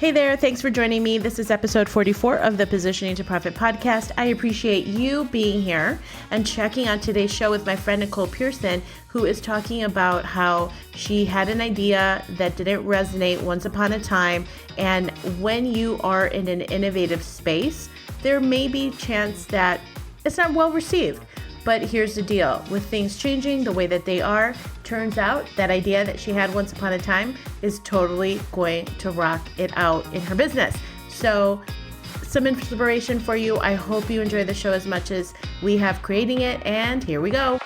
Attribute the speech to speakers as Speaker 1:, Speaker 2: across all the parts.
Speaker 1: Hey there, thanks for joining me. This is episode 44 of the Positioning to Profit podcast. I appreciate you being here and checking out today's show with my friend Nikole Pearson, who is talking about how she had an idea that didn't resonate once upon a time. And when you are in an innovative space, there may be a chance that it's not well received. But here's the deal, with things changing the way that they are, turns out that idea that she had once upon a time is totally going to rock it out in her business. So some inspiration for you. I hope you enjoy the show as much as we have creating it, and here we go.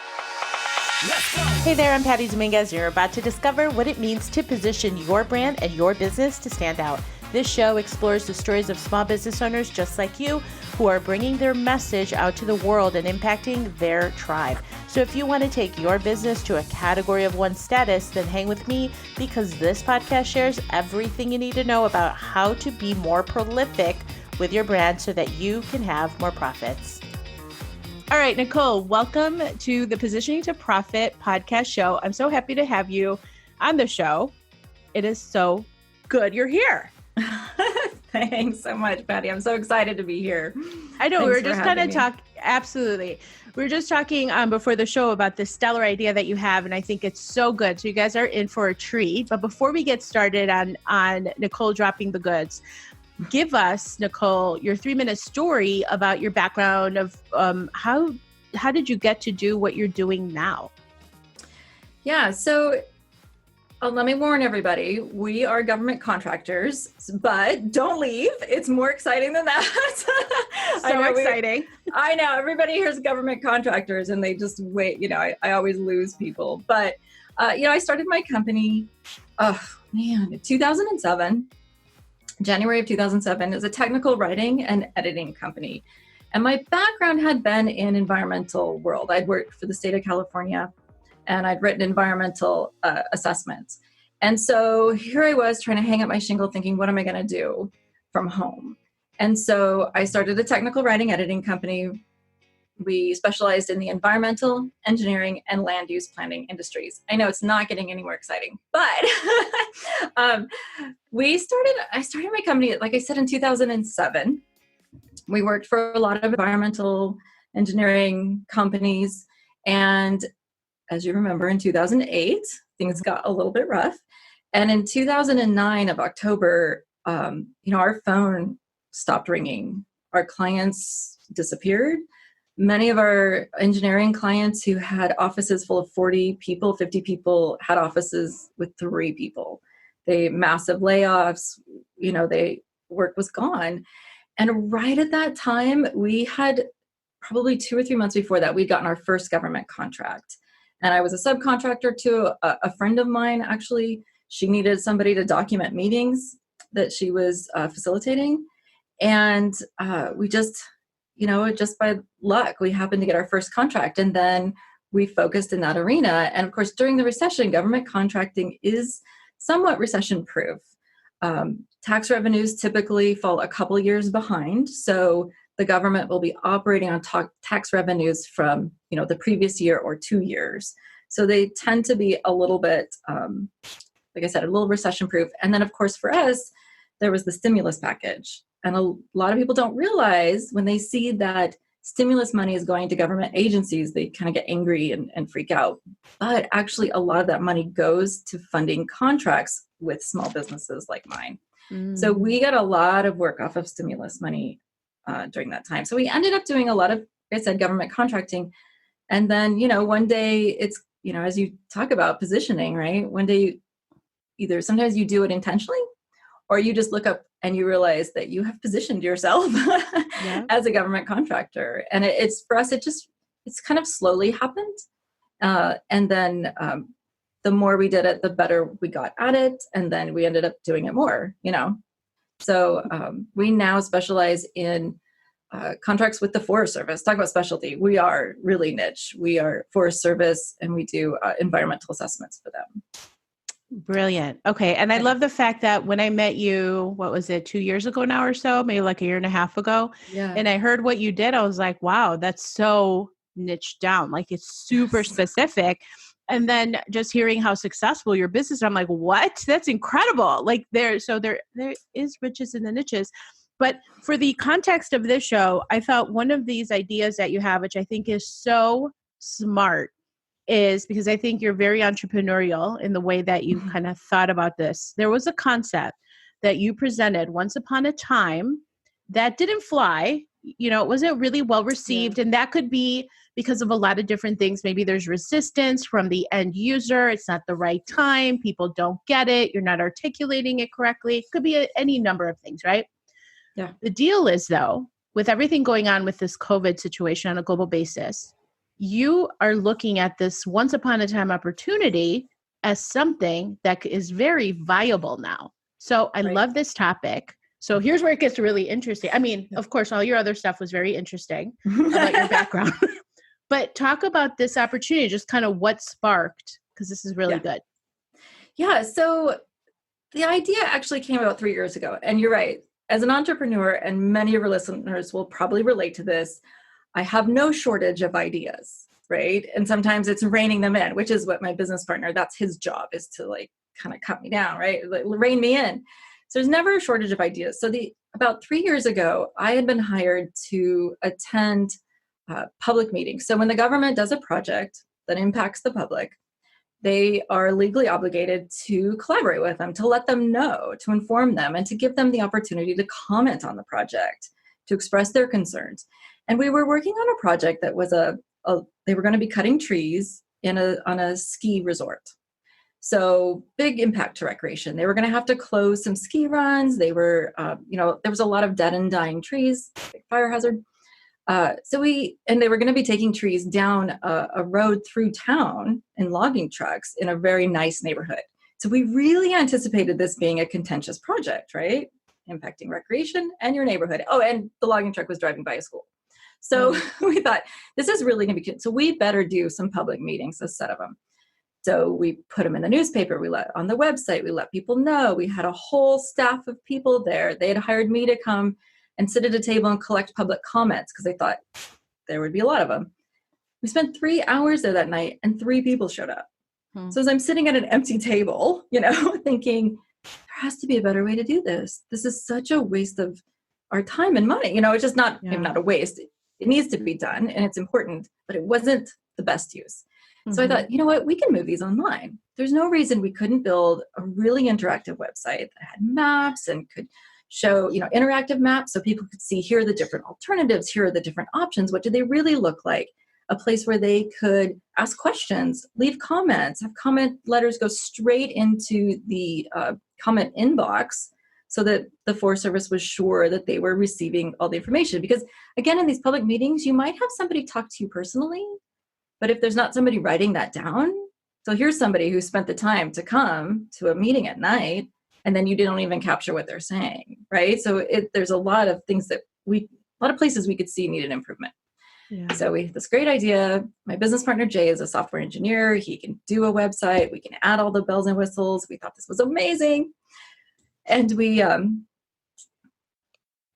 Speaker 1: Hey there, I'm Patty Dominguez. You're about to discover what it means to position your brand and your business to stand out. This show explores the stories of small business owners just like you who are bringing their message out to the world and impacting their tribe. So if you want to take your business to a category of one status, then hang with me because this podcast shares everything you need to know about how to be more prolific with your brand so that you can have more profits. All right, Nikole, welcome to the Positioning to Profit podcast show. I'm so happy to have you on the show. It is so good you're here.
Speaker 2: Thanks so much, Patty. I'm so excited to be here.
Speaker 1: I know. We were just kind of talking. Absolutely. We were just talking before the show about this stellar idea that you have, and I think it's so good. So you guys are in for a treat. But before we get started on Nikole dropping the goods, give us, Nikole, your 3-minute story about your background of how did you get to do what you're doing now?
Speaker 2: Yeah. So let me warn everybody, we are government contractors, but don't leave. It's more exciting than that.
Speaker 1: So exciting.
Speaker 2: I know everybody hears government contractors and they just wait. I always lose people. But, I started my company, in 2007, January of 2007, as a technical writing and editing company. And my background had been in environmental world. I'd worked for the state of California, and I'd written environmental assessments. And so here I was trying to hang up my shingle thinking, what am I going to do from home? And so I started a technical writing editing company. We specialized in the environmental, engineering, and land use planning industries. I know it's not getting any more exciting, but I started my company, like I said, in 2007. We worked for a lot of environmental engineering companies. And as you remember, in 2008, things got a little bit rough. And in 2009 of October, our phone stopped ringing. Our clients disappeared. Many of our engineering clients who had offices full of 40 people, 50 people, had offices with 3 people. Massive layoffs, work was gone. And right at that time, we had probably 2 or 3 months before that, we'd gotten our first government contract. And I was a subcontractor to a friend of mine. Actually, she needed somebody to document meetings that she was facilitating. And we just by luck, we happened to get our first contract. And then we focused in that arena. And of course, during the recession, government contracting is somewhat recession-proof. Tax revenues typically fall a couple years behind. So the government will be operating on tax revenues from, the previous year or 2 years. So they tend to be a little bit, like I said, a little recession-proof. And then, of course, for us, there was the stimulus package. And a lot of people don't realize when they see that stimulus money is going to government agencies, they kind of get angry and freak out. But actually, a lot of that money goes to funding contracts with small businesses like mine. So we got a lot of work off of stimulus money during that time. So we ended up doing a lot of, like I said, government contracting. And then, one day it's, as you talk about positioning, right? One day sometimes you do it intentionally, or you just look up and you realize that you have positioned yourself as a government contractor. And it's for us, it's kind of slowly happened. And then the more we did it, the better we got at it. And then we ended up doing it more, So we now specialize in contracts with the Forest Service. Talk about specialty. We are really niche. We are Forest Service, and we do environmental assessments for them.
Speaker 1: Brilliant. Okay. And I love the fact that when I met you, what was it, 2 years ago now or so, maybe like 1.5 years ago. Yeah. And I heard what you did. I was like, wow, that's so niche down. Like it's super specific. And then just hearing how successful your business, I'm like, what? That's incredible. Like there is riches in the niches. But for the context of this show, I thought one of these ideas that you have, which I think is so smart, is because I think you're very entrepreneurial in the way that you kind of thought about this. There was a concept that you presented once upon a time that didn't fly. You know, it wasn't really well received. And that could be because of a lot of different things. Maybe there's resistance from the end user. It's not the right time. People don't get it. You're not articulating it correctly. It could be any number of things, right?
Speaker 2: Yeah.
Speaker 1: The deal is, though, with everything going on with this COVID situation on a global basis, you are looking at this once upon a time opportunity as something that is very viable now. So I love this topic. So here's where it gets really interesting. I mean, of course, all your other stuff was very interesting about your background, but talk about this opportunity, just kind of what sparked, because this is really good.
Speaker 2: Yeah. So the idea actually came about 3 years ago. And you're right. As an entrepreneur, and many of your listeners will probably relate to this, I have no shortage of ideas, right? And sometimes it's reining them in, which is what my business partner, that's his job, is to like kind of cut me down, right? Like, rein me in. So there's never a shortage of ideas. So about 3 years ago, I had been hired to attend public meetings. So when the government does a project that impacts the public, they are legally obligated to collaborate with them, to let them know, to inform them, and to give them the opportunity to comment on the project, to express their concerns. And we were working on a project that was they were going to be cutting trees on a ski resort. So big impact to recreation. They were going to have to close some ski runs. They were, there was a lot of dead and dying trees, big fire hazard. And they were going to be taking trees down a road through town in logging trucks in a very nice neighborhood. So we really anticipated this being a contentious project, right? Impacting recreation and your neighborhood. Oh, and the logging truck was driving by a school. So we thought, this is really going to be good. So we better do some public meetings, a set of them. So we put them in the newspaper, on the website, we let people know. We had a whole staff of people there. They had hired me to come and sit at a table and collect public comments because they thought there would be a lot of them. We spent 3 hours there that night and 3 people showed up. So as I'm sitting at an empty table, thinking, there has to be a better way to do this. This is such a waste of our time and money. It's just not a waste. It needs to be done and it's important, but it wasn't the best use. So I thought, you know what, we can move these online. There's no reason we couldn't build a really interactive website that had maps and could show, interactive maps so people could see, here are the different alternatives, here are the different options. What do they really look like? A place where they could ask questions, leave comments, have comment letters go straight into the comment inbox so that the Forest Service was sure that they were receiving all the information. Because again, in these public meetings, you might have somebody talk to you personally, but if there's not somebody writing that down, so here's somebody who spent the time to come to a meeting at night, and then you didn't even capture what they're saying, right? So there's a lot of things a lot of places we could see needed improvement. Yeah. So we had this great idea. My business partner, Jay, is a software engineer. He can do a website. We can add all the bells and whistles. We thought this was amazing. And we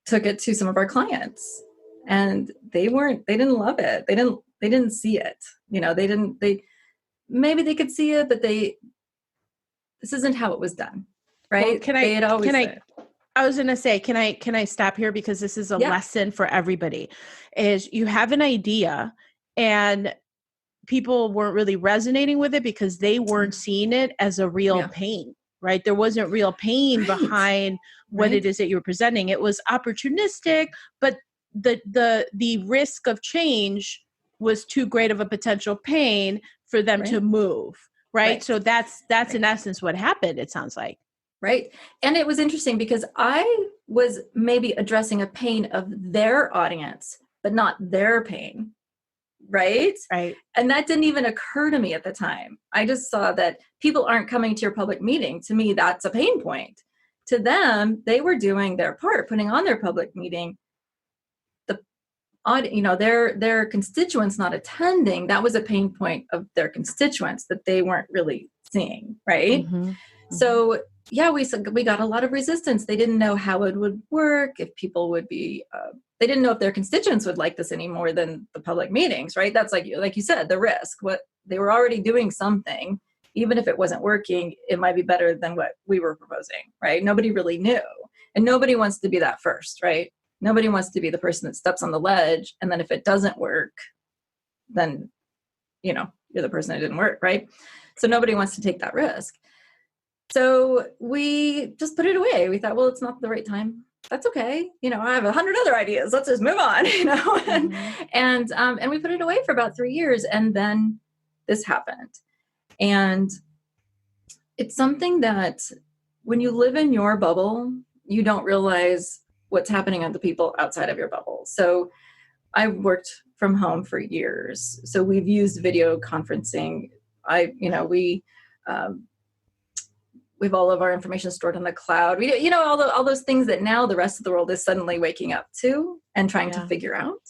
Speaker 2: took it to some of our clients, and they didn't love it. They didn't see it. Maybe they could see it, but this isn't how it was done. Right.
Speaker 1: Well, I was going to say, can I stop here? Because this is a lesson for everybody. Is you have an idea and people weren't really resonating with it because they weren't seeing it as a real pain, right? There wasn't real pain behind what it is that you were presenting. It was opportunistic, but the risk of change was too great of a potential pain for them to move. Right. So that's in essence what happened, it sounds like.
Speaker 2: Right. And it was interesting because I was maybe addressing a pain of their audience, but not their pain. Right.
Speaker 1: Right.
Speaker 2: And that didn't even occur to me at the time. I just saw that people aren't coming to your public meeting. To me, that's a pain point. To them, they were doing their part, putting on their public meeting. Their constituents not attending, that was a pain point of their constituents that they weren't really seeing. Right. Mm-hmm. So we got a lot of resistance. They didn't know how it would work, if people would be, they didn't know if their constituents would like this any more than the public meetings, right? That's like you said, the risk. they were already doing something. Even if it wasn't working, it might be better than what we were proposing, right? Nobody really knew. And nobody wants to be that first, right? Nobody wants to be the person that steps on the ledge. And then if it doesn't work, then, you're the person that didn't work, right? So nobody wants to take that risk. So we just put it away. We thought, well, it's not the right time. That's okay. I have 100 other ideas. Let's just move on,
Speaker 1: Mm-hmm.
Speaker 2: and we put it away for about 3 years. And then this happened. And it's something that when you live in your bubble, you don't realize what's happening on the people outside of your bubble. So I've worked from home for years. So we've used video conferencing. We've all of our information stored on the cloud. We, all those things that now the rest of the world is suddenly waking up to and trying to figure out.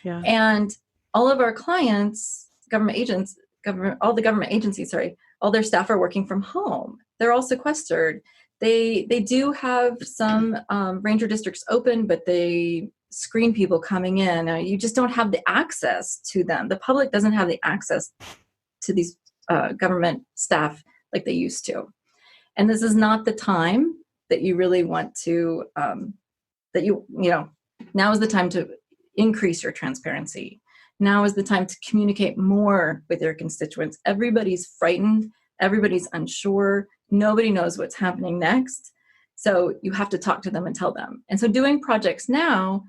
Speaker 1: Yeah.
Speaker 2: And all of our clients, all the government agencies, all their staff are working from home. They're all sequestered. They do have some ranger districts open, but they screen people coming in. You just don't have the access to them. The public doesn't have the access to these government staff like they used to. And this is not the time that you really want to, now is the time to increase your transparency. Now is the time to communicate more with your constituents. Everybody's frightened. Everybody's unsure. Nobody knows what's happening next. So you have to talk to them and tell them. And so doing projects now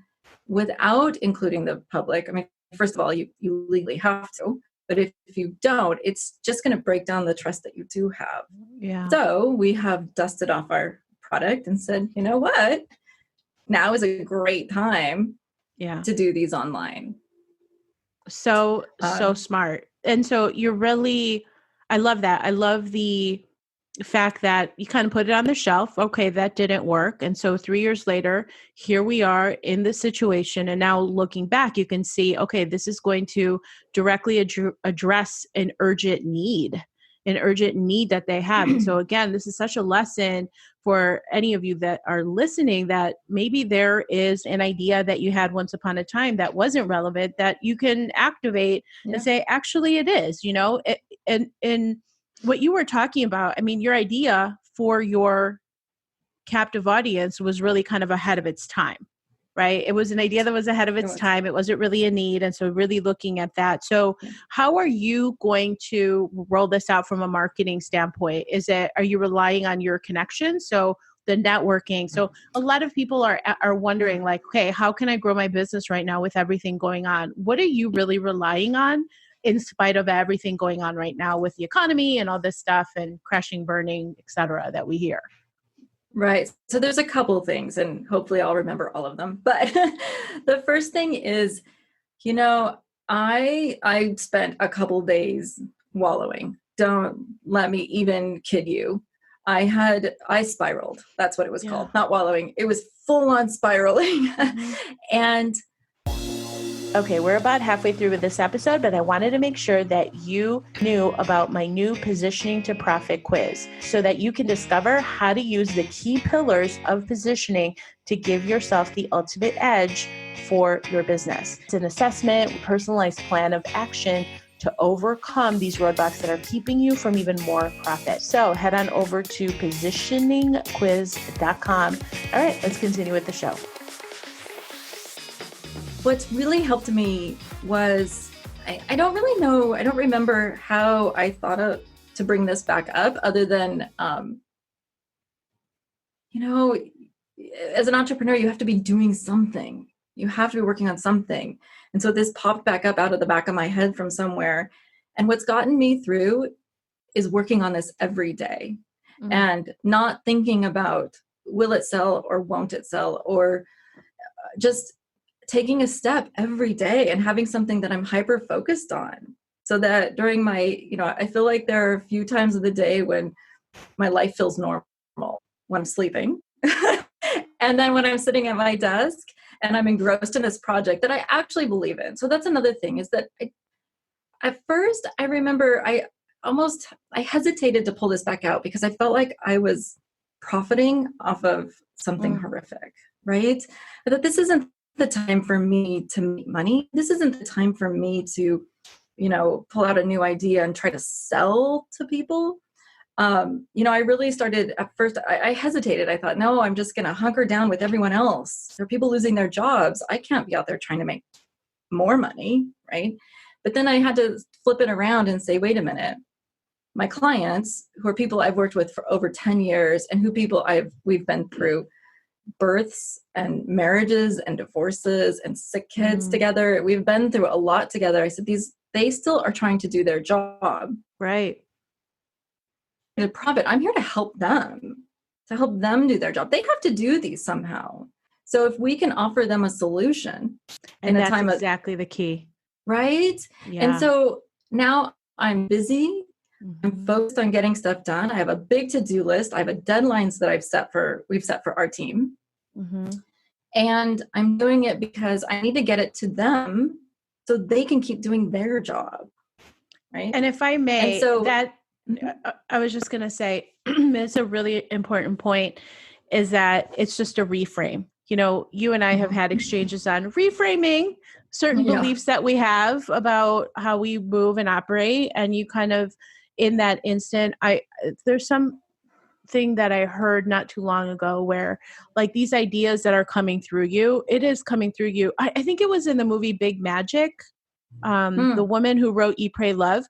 Speaker 2: without including the public, first of all, you legally have to. But if you don't, it's just going to break down the trust that you do have.
Speaker 1: Yeah.
Speaker 2: So we have dusted off our product and said, you know what? Now is a great time to do these online.
Speaker 1: So smart. And so you're really, I love that. I love the fact that you kind of put it on the shelf. Okay, that didn't work. And so 3 years later, here we are in this situation. And now looking back, you can see, okay, this is going to directly address an urgent need that they have. And so again, this is such a lesson for any of you that are listening, that maybe there is an idea that you had once upon a time that wasn't relevant, that you can activate and say, actually it is, and what you were talking about, your idea for your captive audience was really kind of ahead of its time, right? It was an idea that was ahead of its time. It wasn't really a need. And so really looking at that. So how are you going to roll this out from a marketing standpoint? Are you relying on your connections? So the networking. So a lot of people are wondering like, okay, how can I grow my business right now with everything going on? What are you really relying on in spite of everything going on right now with the economy and all this stuff and crashing, burning, et cetera, that we hear?
Speaker 2: Right. So there's a couple of things, and hopefully I'll remember all of them. But the first thing is, I spent a couple days wallowing. Don't let me even kid you. I spiraled. That's what it was called. Not wallowing. It was full on spiraling. And okay, we're about halfway through with this episode, but I wanted to make sure that you knew about my new Positioning to Profit quiz so that you can discover how to use the key pillars of positioning to give yourself the ultimate edge for your business. It's an assessment, personalized plan of action to overcome these roadblocks that are keeping you from even more profit. So head on over to positioningquiz.com. All right, let's continue with the show. What's really helped me was, I don't really know, I don't remember how I thought to bring this back up other than, as an entrepreneur, you have to be doing something. You have to be working on something. And so this popped back up out of the back of my head from somewhere. And what's gotten me through is working on this every day and not thinking about will it sell or won't it sell, or just taking a step every day and having something that I'm hyper focused on, so that during my, I feel like there are a few times of the day when my life feels normal, when I'm sleeping. And then when I'm sitting at my desk and I'm engrossed in this project that I actually believe in. So that's another thing, is that at first I remember I hesitated to pull this back out because I felt like I was profiting off of something horrific, right? But that this isn't the time for me to make money. This isn't the time for me to pull out a new idea and try to sell to people. I really started at first, I hesitated. I thought, no, I'm just going to hunker down with everyone else. There are people losing their jobs. I can't be out there trying to make more money, right? But then I had to flip it around and say, wait a minute. My clients, who are people I've worked with for over 10 years and we've been through births and marriages and divorces and sick kids together. We've been through a lot together. I said, they still are trying to do their job.
Speaker 1: Right.
Speaker 2: The profit. I'm here to help them do their job. They have to do these somehow. So if we can offer them a solution
Speaker 1: and that's exactly the key.
Speaker 2: Right.
Speaker 1: Yeah.
Speaker 2: And so now I'm busy. I'm focused on getting stuff done. I have a big to-do list. I have deadlines that we've set for our team. And I'm doing it because I need to get it to them so they can keep doing their job. Right.
Speaker 1: And if I may, I was just going to say, it's a really important point, is that it's just a reframe. You and I have had exchanges on reframing certain beliefs that we have about how we move and operate. And you kind of, in that instant, there's something that I heard not too long ago where like these ideas that are coming through you, it is coming through you. I think it was in the movie Big Magic. The woman who wrote Eat, Pray, Love.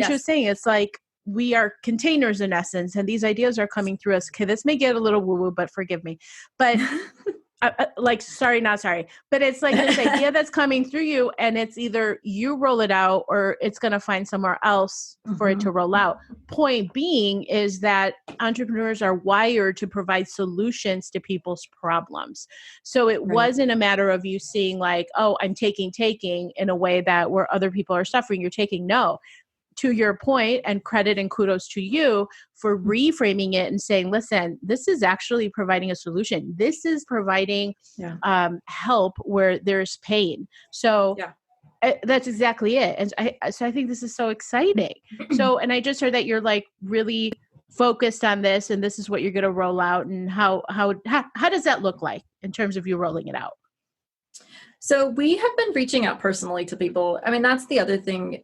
Speaker 1: She was saying it's like we are containers in essence, and these ideas are coming through us. Okay, this may get a little woo-woo, but forgive me. But sorry, not sorry. But it's like this idea that's coming through you, and it's either you roll it out or it's going to find somewhere else for it to roll out. Point being is that entrepreneurs are wired to provide solutions to people's problems. So it wasn't a matter of you seeing like, oh, I'm taking in a way that where other people are suffering, you're taking. No. To your point, and credit and kudos to you for reframing it and saying, listen, this is actually providing a solution. This is providing help where there's pain. So that's exactly it. And I think this is so exciting. So, and I just heard that you're like really focused on this and this is what you're going to roll out. And how does that look like in terms of you rolling it out?
Speaker 2: So we have been reaching out personally to people. I mean, that's the other thing.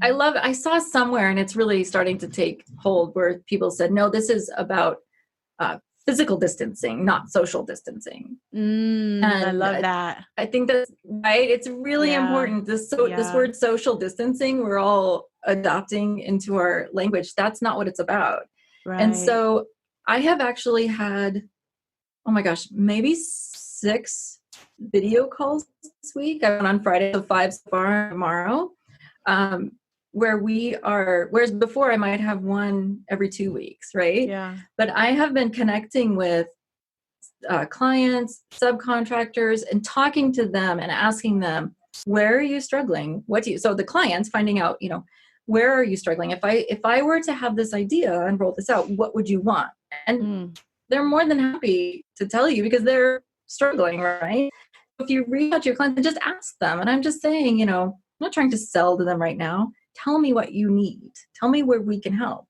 Speaker 2: I saw somewhere, and it's really starting to take hold, where people said, no, this is about physical distancing, not social distancing.
Speaker 1: And I love that.
Speaker 2: I think that's right. It's really important. This word social distancing, we're all adopting into our language. That's not what it's about. Right. And so I have actually had, oh my gosh, maybe 6 video calls this week. I went on Friday, so 5 so far tomorrow. Whereas before I might have one every 2 weeks, right? Yeah. But I have been connecting with clients, subcontractors, and talking to them and asking them, where are you struggling? So the clients finding out, where are you struggling? If I were to have this idea and roll this out, what would you want? And they're more than happy to tell you because they're struggling, right? If you reach out to your clients and just ask them, and I'm just saying, I'm not trying to sell to them right now. Tell me what you need. Tell me where we can help.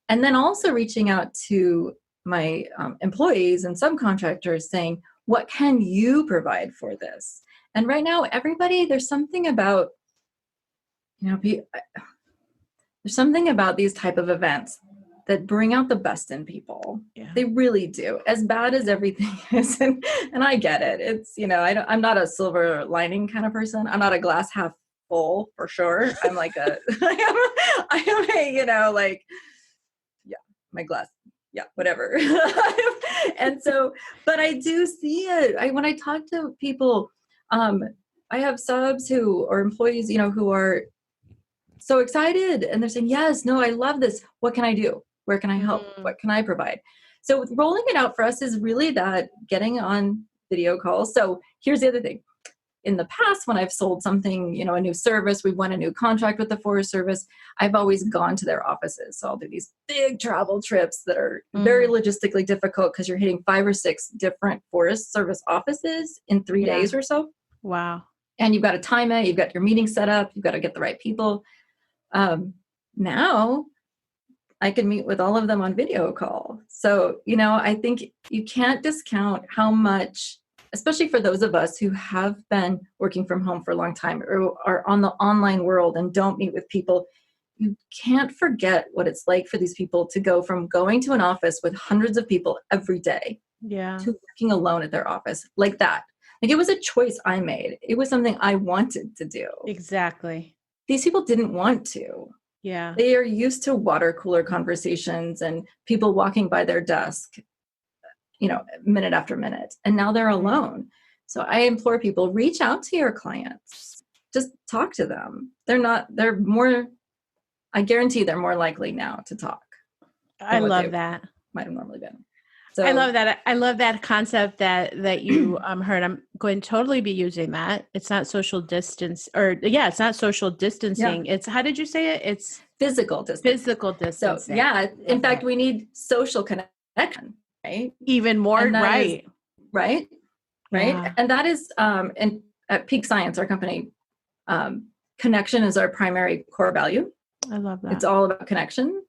Speaker 2: And then also reaching out to my employees and subcontractors saying, what can you provide for this? And right now, everybody, there's something about, there's something about these type of events that bring out the best in people. Yeah. They really do. As bad as everything is, and I get it. It's, I'm not a silver lining kind of person. I'm not a glass half full for sure. I'm like my glass. Yeah, whatever. And so, but I do see it. When I talk to people, I have subs or employees, who are so excited and they're saying, yes, no, I love this. What can I do? Where can I help? What can I provide? So rolling it out for us is really that getting on video calls. So here's the other thing. In the past, when I've sold something, a new service, we won a new contract with the Forest Service, I've always gone to their offices. So I'll do these big travel trips that are very logistically difficult because you're hitting 5 or 6 different Forest Service offices in 3 days or so.
Speaker 1: Wow.
Speaker 2: And you've got to time it. You've got your meeting set up. You've got to get the right people. Now I can meet with all of them on video call. So, I think you can't discount how much especially for those of us who have been working from home for a long time or are on the online world and don't meet with people, you can't forget what it's like for these people to go from going to an office with hundreds of people every day to working alone at their office like that. Like, it was a choice I made. It was something I wanted to do.
Speaker 1: Exactly.
Speaker 2: These people didn't want to.
Speaker 1: Yeah.
Speaker 2: They are used to water cooler conversations and people walking by their desk, minute after minute. And now they're alone. So I implore people, reach out to your clients. Just talk to them. I guarantee they're more likely now to talk.
Speaker 1: I love that.
Speaker 2: Might have normally been. So
Speaker 1: I love that. I love that concept that you heard. I'm going to totally be using that. It's not social distance it's not social distancing. Yeah. It's, how did you say it? It's
Speaker 2: physical distancing.
Speaker 1: Physical distancing.
Speaker 2: So in fact, we need social connection, right?
Speaker 1: Even more, right?
Speaker 2: Right. Yeah. And that is, and at Peak Science, our company, connection is our primary core value.
Speaker 1: I love that.
Speaker 2: It's all about connection.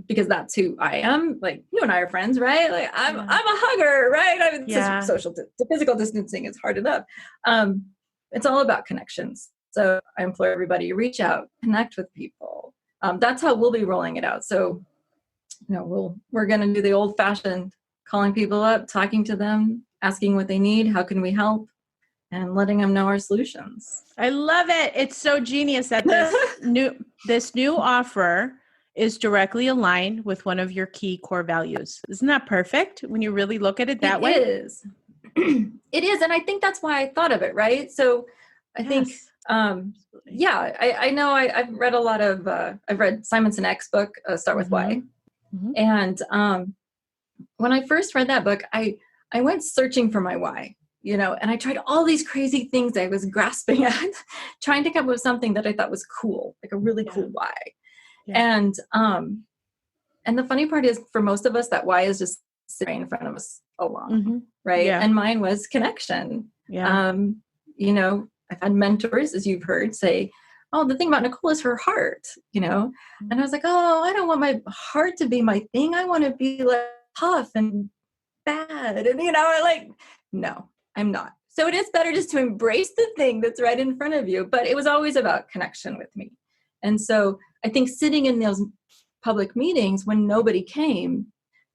Speaker 2: Because that's who I am. Like, you and I are friends, right? Like, I'm a hugger, right? I mean, physical distancing is hard enough. It's all about connections. So I implore everybody, reach out, connect with people. That's how we'll be rolling it out. So, we're going to do the old fashioned calling people up, talking to them, asking what they need. How can we help? And letting them know our solutions.
Speaker 1: I love it. It's so genius that this new offer is directly aligned with one of your key core values. Isn't that perfect when you really look at it that way?
Speaker 2: It is. It is. And I think that's why I thought of it, right? So I think, I know I've read I've read Simon Sinek's book, Start With Why. Mm-hmm. And when I first read that book, I went searching for my why, and I tried all these crazy things I was grasping at, trying to come up with something that I thought was cool, like a really cool why. Yeah. And the funny part is, for most of us, that why is just sitting in front of us alone, right? Yeah. And mine was connection. Yeah. I've had mentors, as you've heard, say, "Oh, the thing about Nikole is her heart," And I was like, "Oh, I don't want my heart to be my thing. I want to be like tough and bad." And no, I'm not. So it is better just to embrace the thing that's right in front of you. But it was always about connection with me. And so I think sitting in those public meetings when nobody came,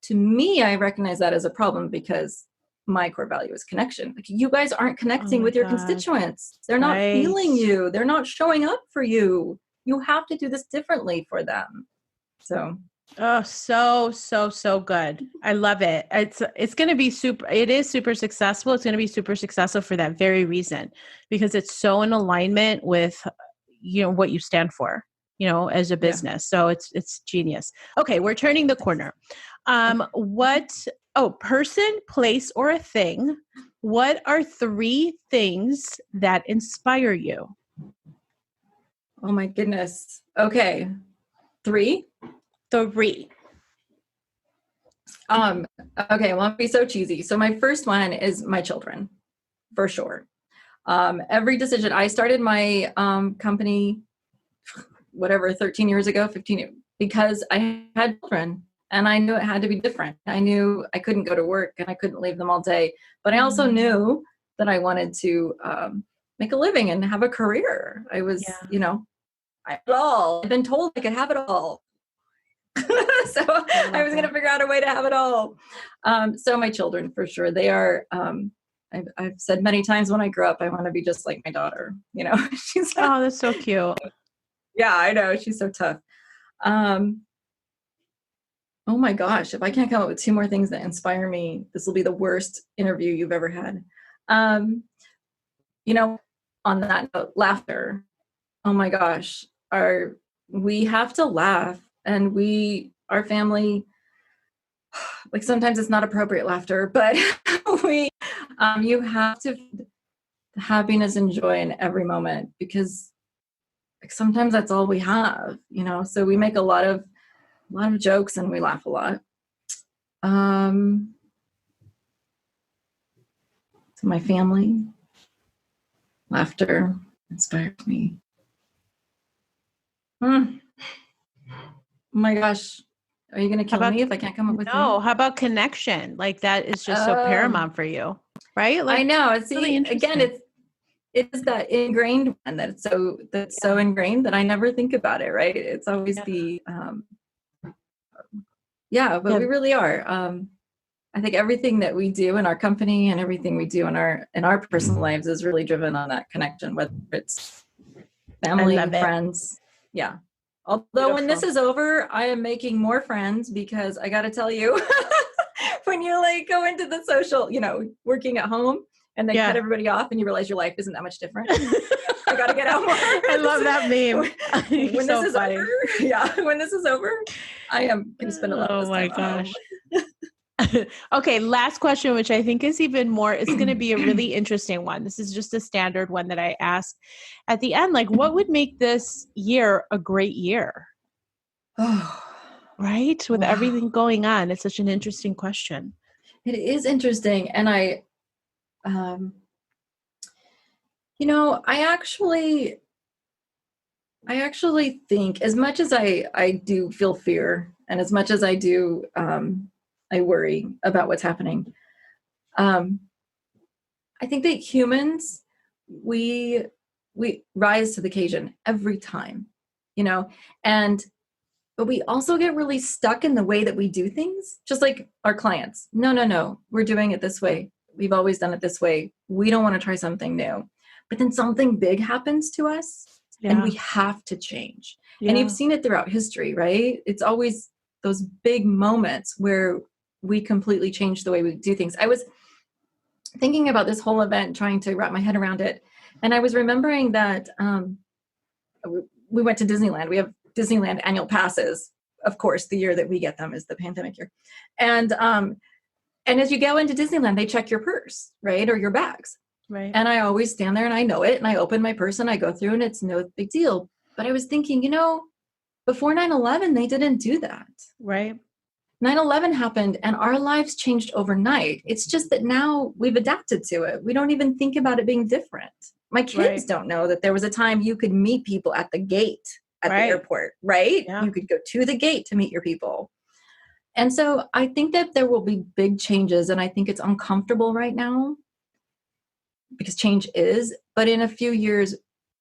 Speaker 2: to me, I recognize that as a problem because my core value is connection. Like, you guys aren't connecting with your constituents. They're not feeling you. They're not showing up for you. You have to do this differently for them. So.
Speaker 1: Oh, so good. I love it. It's going to be it is super successful. It's going to be super successful for that very reason, because it's so in alignment with what you stand for, as a business. Yeah. So it's genius. Okay. We're turning the corner. Person, place, or a thing. What are 3 things that inspire you?
Speaker 2: Oh my goodness. Okay. 3.
Speaker 1: Okay.
Speaker 2: Well, I'll be so cheesy. So my first one is my children, for sure. Every decision, I started my company, 13 years ago, 15, because I had children and I knew it had to be different. I knew I couldn't go to work and I couldn't leave them all day, but I also knew that I wanted to make a living and have a career. I was, I had it all. I've been told I could have it all. So I was going to figure out a way to have it all. So my children, for sure, they are, I've said many times, when I grow up, I want to be just like my daughter, she's,
Speaker 1: oh, that's so cute.
Speaker 2: Yeah, I know. She's so tough. Oh my gosh, if I can't come up with 2 more things that inspire me, this will be the worst interview you've ever had. On that note, laughter. Oh my gosh, we have to laugh, and our family, like, sometimes it's not appropriate laughter, but you have to happiness and joy in every moment, because sometimes that's all we have, so we make a lot of jokes and we laugh a lot. So my family, laughter inspires me. Oh my gosh. Are you going to kill me if I can't come up with
Speaker 1: No, how about connection? Like, that is just so paramount for you. right?
Speaker 2: I know. See,
Speaker 1: really
Speaker 2: again, it's that ingrained one that's so ingrained that I never think about it, right? It's always the but we really are. I think everything that we do in our company and everything we do in our personal lives is really driven on that connection, whether it's family, friends. Yeah. Although when this is over, I am making more friends because I got to tell you, when you like go into the social, working at home and they cut everybody off and you realize your life isn't that much different. I got to get out more.
Speaker 1: I love that meme.
Speaker 2: When this is over, when this is over, I am going to spend a lot of time at home.
Speaker 1: Okay, last question, which I think is even more, it's going to be a really interesting one. This is just a standard one that I ask at the end. Like, what would make this year a great year? Right? With everything going on. It's such an interesting question.
Speaker 2: It is interesting. And I actually think, as much as I do feel fear and as much as I do, I worry about what's happening. I think that humans, we rise to the occasion every time, but we also get really stuck in the way that we do things, just like our clients. No, we're doing it this way. We've always done it this way. We don't want to try something new. But then something big happens to us and we have to change. Yeah. And you've seen it throughout history, right? It's always those big moments where we completely change the way we do things. I was thinking about this whole event, trying to wrap my head around it. And I was remembering that we went to Disneyland. We have Disneyland annual passes. Of course, the year that we get them is the pandemic year. And as you go into Disneyland, they check your purse, right? Or your bags.
Speaker 1: Right.
Speaker 2: And I always stand there and I know it. And I open my purse and I go through and it's no big deal. But I was thinking, before 9/11, they didn't do that.
Speaker 1: Right.
Speaker 2: 9/11 happened and our lives changed overnight. It's just that now we've adapted to it. We don't even think about it being different. My kids don't know that there was a time you could meet people at the gate at the airport, right? Yeah. You could go to the gate to meet your people. And so I think that there will be big changes, and I think it's uncomfortable right now because change is, but in a few years,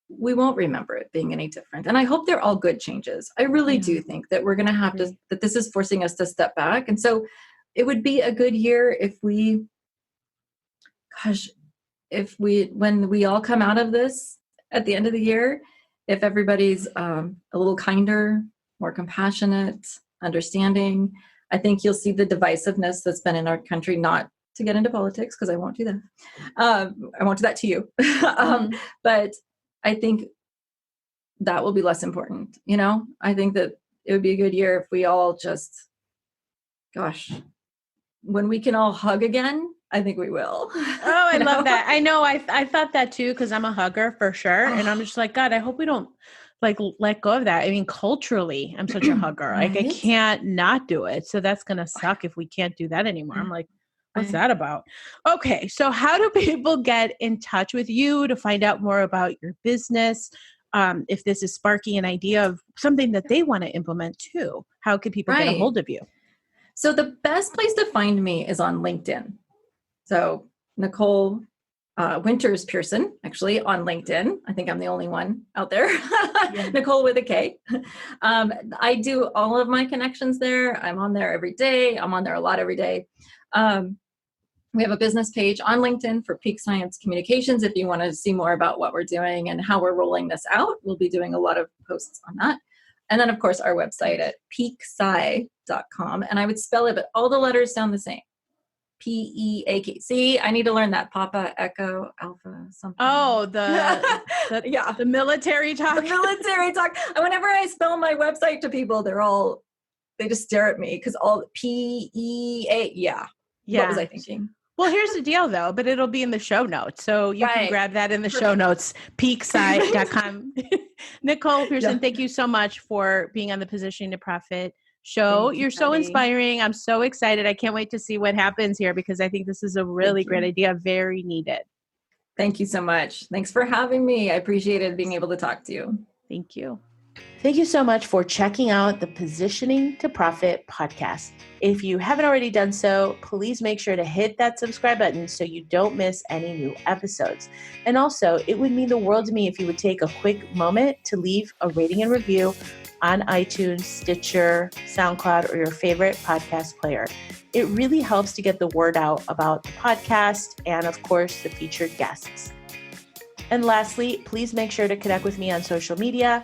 Speaker 2: we won't remember it being any different. And I hope they're all good changes. I really do think that we're going to have to, that this is forcing us to step back. And so it would be a good year if when we all come out of this at the end of the year, if everybody's a little kinder, more compassionate, understanding. I think you'll see the divisiveness that's been in our country, not to get into politics, because I won't do that. I won't do that to you. But I think that will be less important. I think that it would be a good year if we all just, when we can all hug again, I think we will.
Speaker 1: Oh, I love that. I know. I thought that too, because I'm a hugger for sure. And I'm just like, God, I hope we don't let go of that. I mean, culturally, I'm such a hugger. Like I can't not do it. So that's going to suck if we can't do that anymore. I'm like, what's that about? Okay. So how do people get in touch with you to find out more about your business? If this is sparking an idea of something that they want to implement too, how can people get a hold of you?
Speaker 2: So the best place to find me is on LinkedIn. So Nikole Winters Pearson, actually, on LinkedIn. I think I'm the only one out there. Nikole with a K. I do all of my connections there. I'm on there every day. I'm on there a lot every day. We have a business page on LinkedIn for Peak Science Communications. If you want to see more about what we're doing and how we're rolling this out, we'll be doing a lot of posts on that. And then, of course, our website at peaksci.com. And I would spell it, but all the letters sound the same. PEAK. See, I need to learn that. Papa, Echo, Alpha, something.
Speaker 1: Oh, the military talk.
Speaker 2: The military talk. And whenever I spell my website to people, they just stare at me because all PEA. Yeah. What was I thinking?
Speaker 1: Well, here's the deal, though, but it'll be in the show notes. So you can grab that in the show notes, peaksci.com. Nikole Pearson, thank you so much for being on the Positioning to Profit show. You're so inspiring. I'm so excited. I can't wait to see what happens here because I think this is a really great idea, very needed. Thank you so much. Thanks for having me. I appreciated being able to talk to you. Thank you. Thank you so much for checking out the Positioning to Profit podcast. If you haven't already done so, please make sure to hit that subscribe button so you don't miss any new episodes. And also, it would mean the world to me if you would take a quick moment to leave a rating and review on iTunes, Stitcher, SoundCloud, or your favorite podcast player. It really helps to get the word out about the podcast and, of course, the featured guests. And lastly, please make sure to connect with me on social media,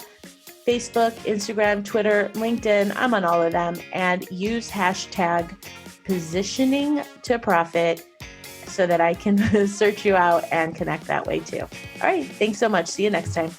Speaker 1: Facebook, Instagram, Twitter, LinkedIn. I'm on all of them, and use hashtag positioning to profit so that I can search you out and connect that way too. All right. Thanks so much. See you next time.